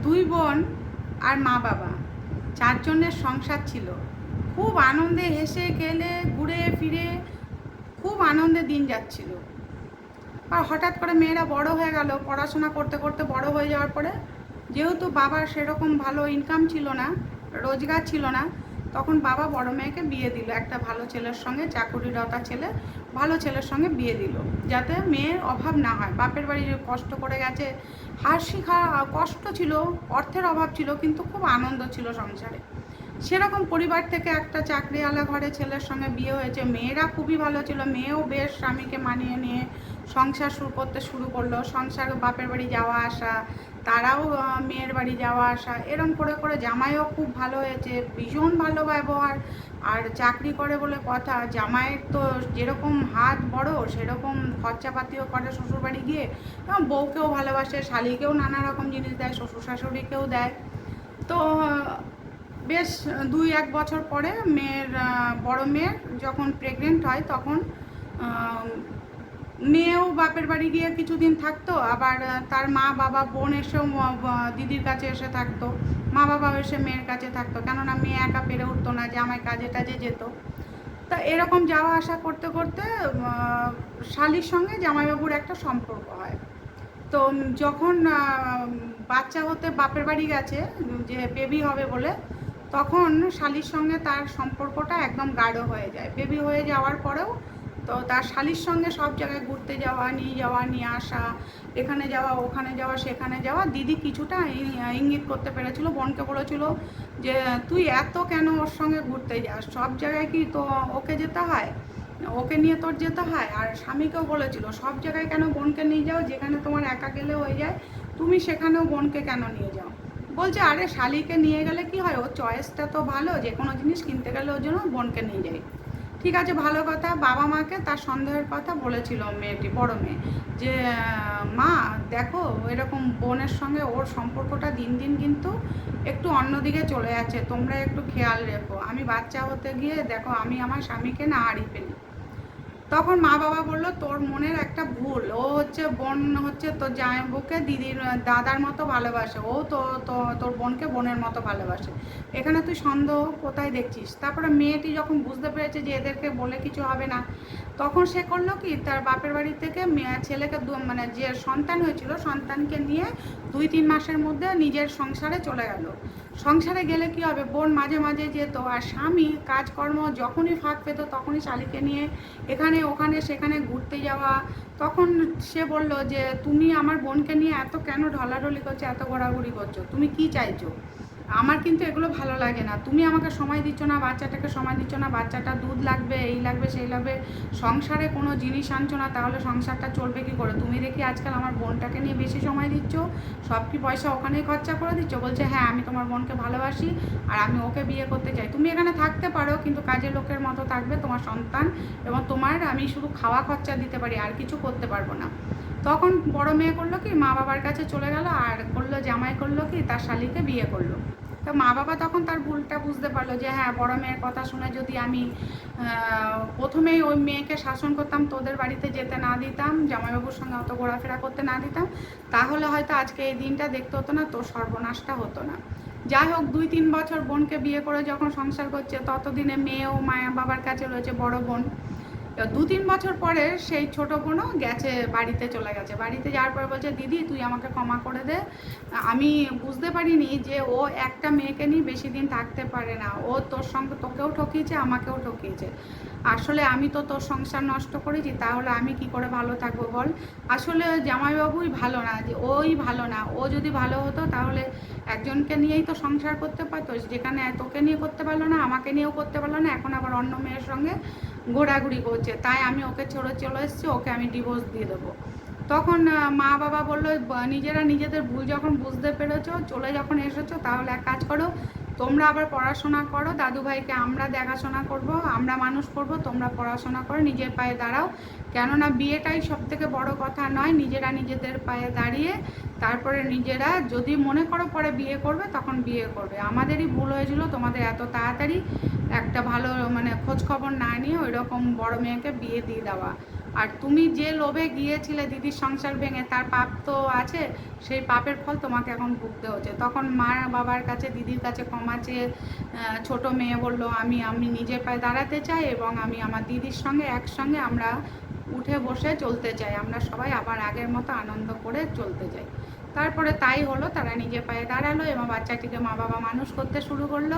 দুই বোন আর মা বাবা, চারজনের সংসার ছিল। খুব আনন্দে হেসে খেলে ঘুরে ফিরে খুব আনন্দে দিন যাচ্ছিল। আর হঠাৎ করে মেয়েরা বড় হয়ে গেল, পড়াশোনা করতে করতে বড় হয়ে যাওয়ার পরে যেহেতু বাবার সেরকম ভালো ইনকাম ছিল না, রোজগার ছিল না, তখন বাবা বড় মেয়েকে বিয়ে দিল একটা ভালো ছেলের সঙ্গে, চাকুরিরতা ছেলে, ভালো ছেলের সঙ্গে বিয়ে দিল, যাতে মেয়ের অভাব না হয়। বাপের বাড়ি কষ্ট করে গেছে, হাসি খাওয়া কষ্ট ছিল, অর্থের অভাব ছিল, কিন্তু খুব আনন্দ ছিল সংসারে। সেরকম পরিবার থেকে একটা চাকরিওয়ালা ঘরে ছেলের সঙ্গে বিয়ে হয়েছে। মেয়েরা খুবই ভালো ছিল, মেয়েও বেশ স্বামীকে মানিয়ে নিয়ে সংসার শুরু করলো। সংসার, বাপের বাড়ি যাওয়া আসা, তারাও মেয়ের বাড়ি যাওয়া আসা, এরম করে করে জামাইও খুব ভালো হয়েছে, ভীষণ ভালো ব্যবহার। আর চাকরি করে বলে কথা, জামাইয়ের তো যেরকম হাত বড় সেরকম খরচাপাতিও করে শ্বশুরবাড়ি গিয়ে, এবং বউকেও ভালোবাসে, শালিকেও নানা রকম জিনিস দেয়, শ্বশুর শাশুড়িকেও দেয়। তো বেশ 2-1 বছর পরে বড় মেয়ের যখন প্রেগনেন্ট হয়, তখন মেয়েও বাপের বাড়ি গিয়ে কিছুদিন থাকতো, আবার তার মা বাবা বোন এসেও দিদির কাছে এসে থাকতো, মা বাবা এসে মেয়ের কাছে থাকতো, কেননা মেয়ে একা পেরে উঠতো না, যে আমায় কাজে টাজে যেত। তা এরকম যাওয়া আসা করতে করতে শালির সঙ্গে জামাইবাবুর একটা সম্পর্ক হয়। তো যখন বাচ্চা হতে বাপের বাড়ি গেছে, যে বেবি হবে বলে, তখন শালির সঙ্গে তার সম্পর্কটা একদম গাঢ় হয়ে যায়। বেবি হয়ে যাওয়ার পরেও তো তার শালির সঙ্গে সব জায়গায় ঘুরতে যাওয়া, নিয়ে আসা, এখানে যাওয়া, ওখানে যাওয়া, সেখানে যাওয়া। দিদি কিছুটা ইঙ্গিত করতে পেরেছিল, বোনকে বলেছিল যে তুই এত কেন ওর সঙ্গে ঘুরতে যাস, সব জায়গায় কি তো ওকে যেতে হয়, ওকে নিয়ে তোর যেতে হয়। আর স্বামীকেও বলেছিল সব জায়গায় কেন বোনকে নিয়ে যাও, যেখানে তোমার একা গেলে হয়ে যায়, তুমি সেখানেও বোনকে কেন নিয়ে যাও। বলছে আরে শালিকে নিয়ে গেলে কি হয়, ওর চয়েসটা তো ভালো, যে কোনো জিনিস কিনতে গেলে ওর জন্য বোনকে নিয়ে যাই। ঠিক আছে, ভালো কথা। বাবা মাকে তার সন্দেহের কথা বলেছিল মেয়েটি, বড় মেয়ে, যে মা দেখো এরকম বোনের সঙ্গে ওর সম্পর্কটা দিন দিন কিন্তু একটু অন্যদিকে চলে যাচ্ছে, তোমরা একটু খেয়াল রেখো। আমি বাচ্চা হতে গিয়ে দেখো আমি আমার স্বামীকে না হারিয়ে ফেলি। তখন মা বাবা বললো তোর মনের একটা ভুল, ও হচ্ছে বোন হচ্ছে তোর জামাইবাবুকে দিদির দাদার মতো ভালোবাসে, ও তো তোর বোনকে বোনের মতো ভালোবাসে, এখানে তুই সন্দেহ কোথায় দেখছিস। তারপরে মেয়েটি যখন বুঝতে পেরেছে যে এদেরকে বলে কিছু হবে না, তখন সে করলো কি, তার বাপের বাড়ি থেকে ছেলেকে মানে যে সন্তান হয়েছিল সন্তানকে নিয়ে 2-3 মাসের মধ্যে নিজের সংসারে চলে গেল। সংসারে গেলে কি হবে, বোন মাঝে মাঝে যেত, আর স্বামী কাজকর্ম যখনই ফাঁক পেত তখনই শালিকে নিয়ে এখানে ওখানে সেখানে ঘুরতে যাওয়া। তখন সে বলল যে তুমি আমার বোনকে নিয়ে এত কেন ঢলাঢলি করছো, এত ঘোরাঘুরি করছো, তুমি কি চাইছো, আমার কিন্তু এগুলো ভালো লাগে না, তুমি আমাকে সময় দিচ্ছ না, বাচ্চাটাকে সময় দিচ্ছ না, বাচ্চাটা দুধ লাগবে, এই লাগবে সেই লাগবে, সংসারে কোনো জিনিস আনছো না, তাহলে সংসারটা চলবে কী করে। তুমি দেখি আজকাল আমার বোনটাকে নিয়ে বেশি সময় দিচ্ছ, সব কি পয়সা ওখানেই খরচা করে দিচ্ছ। বলছে হ্যাঁ আমি তোমার বোনকে ভালোবাসি আর আমি ওকে বিয়ে করতে চাই, তুমি এখানে থাকতে পারো কিন্তু কাজের লোকের মতো থাকবে, তোমার সন্তান এবং তোমার আমি শুধু খাওয়া খরচা দিতে পারি, আর কিছু করতে পারবো না। তখন বড় মেয়ে করলো কি, মা বাবার কাছে চলে গেল, আর করলো জামাই করলো কি, তার শালিকে বিয়ে করলো। তো মা বাবা তখন তার ভুলটা বুঝতে পারলো যে হ্যাঁ বড় মেয়ের কথা শুনে যদি আমি প্রথমেই ওই মেয়েকে শাসন করতাম, তোদের বাড়িতে যেতে না দিতাম, জামাইবাবুর সঙ্গে অত ঘোরাফেরা করতে না দিতাম, তাহলে হয়তো আজকে এই দিনটা দেখতে হতো না, তোর সর্বনাশটা হতো না। যাই হোক 2-3 বছর বোনকে বিয়ে করে যখন সংসার করছে, ততদিনে মেয়েও মায়া বাবার কাছে রয়েছে, বড় বোন। 2-3 বছর পরে সেই ছোটো বোনও গেছে, বাড়িতে চলে গেছে। বাড়িতে যাওয়ার পরে বলছে দিদি তুই আমাকে ক্ষমা করে দে, আমি বুঝতে পারিনি যে ও একটা মেয়েকে নিয়ে বেশি দিন থাকতে পারে না, ও তোর সঙ্গে তোকেও ঠকিয়েছে আমাকেও ঠকিয়েছে, আসলে আমি তো তোর সংসার নষ্ট করেছি, তাহলে আমি কি করে ভালো থাকবো বল। আসলে জামাইবাবুই ভালো না, যে ওই ভালো না, ও যদি ভালো হতো তাহলে একজনকে নিয়েই তো সংসার করতে পারতো, যেখানে তোকে নিয়ে করতে পারলো না, আমাকে নিয়েও করতে পারলো না, এখন আবার অন্য মেয়ের সঙ্গে ঘোরাঘুরি করছে, তাই আমি ওকে ছেড়ে চলে এসেছি, ওকে আমি ডিভোর্স দিয়ে দেবো। তখন মা বাবা বললো নিজেরা নিজেদের ভুল যখন বুঝতে পেরেছো, চলে যখন এসেছো, তাহলে এক কাজ করো, তোমরা আবার পড়াশোনা করো, দাদুভাইকে আমরা দেখাশোনা করব, আমরা মানুষ করব, তোমরা পড়াশোনা করো, নিজের পায়ে দাঁড়াও, কেননা বিয়েটাই সবথেকে বড় কথা নয়, নিজেরা নিজেদের পায়ে দাঁড়িয়ে তারপরে নিজেরা যদি মনে করো পরে বিয়ে করবে তখন বিয়ে করবে। আমাদেরই ভুল হয়েছিল তোমাদের এত তাড়াতাড়ি একটা ভালো মানে খোঁজ খবর না নিয়ে ওই রকম বড় মেয়েকে বিয়ে দিয়ে দেওয়া। আর তুমি যে লোভে গিয়েছিলে দিদির সংসার ভেঙে, তার পাপ তো আছে, সেই পাপের ফল তোমাকে এখন ভুগতে হচ্ছে। তখন মা বাবার কাছে, দিদির কাছে ক্ষমা চেয়ে ছোট মেয়ে বলল, আমি নিজের পায়ে দাঁড়াতে চাই এবং আমি আমার দিদির সঙ্গে একসঙ্গে আমরা উঠে বসে চলতে চাই, আমরা সবাই আবার আগের মতো আনন্দ করে চলতে চাই। তারপরে তাই হলো, তারা নিজের পায়ে দাঁড়ালো এবং বাচ্চাটিকে মা বাবা মানুষ করতে শুরু করলো।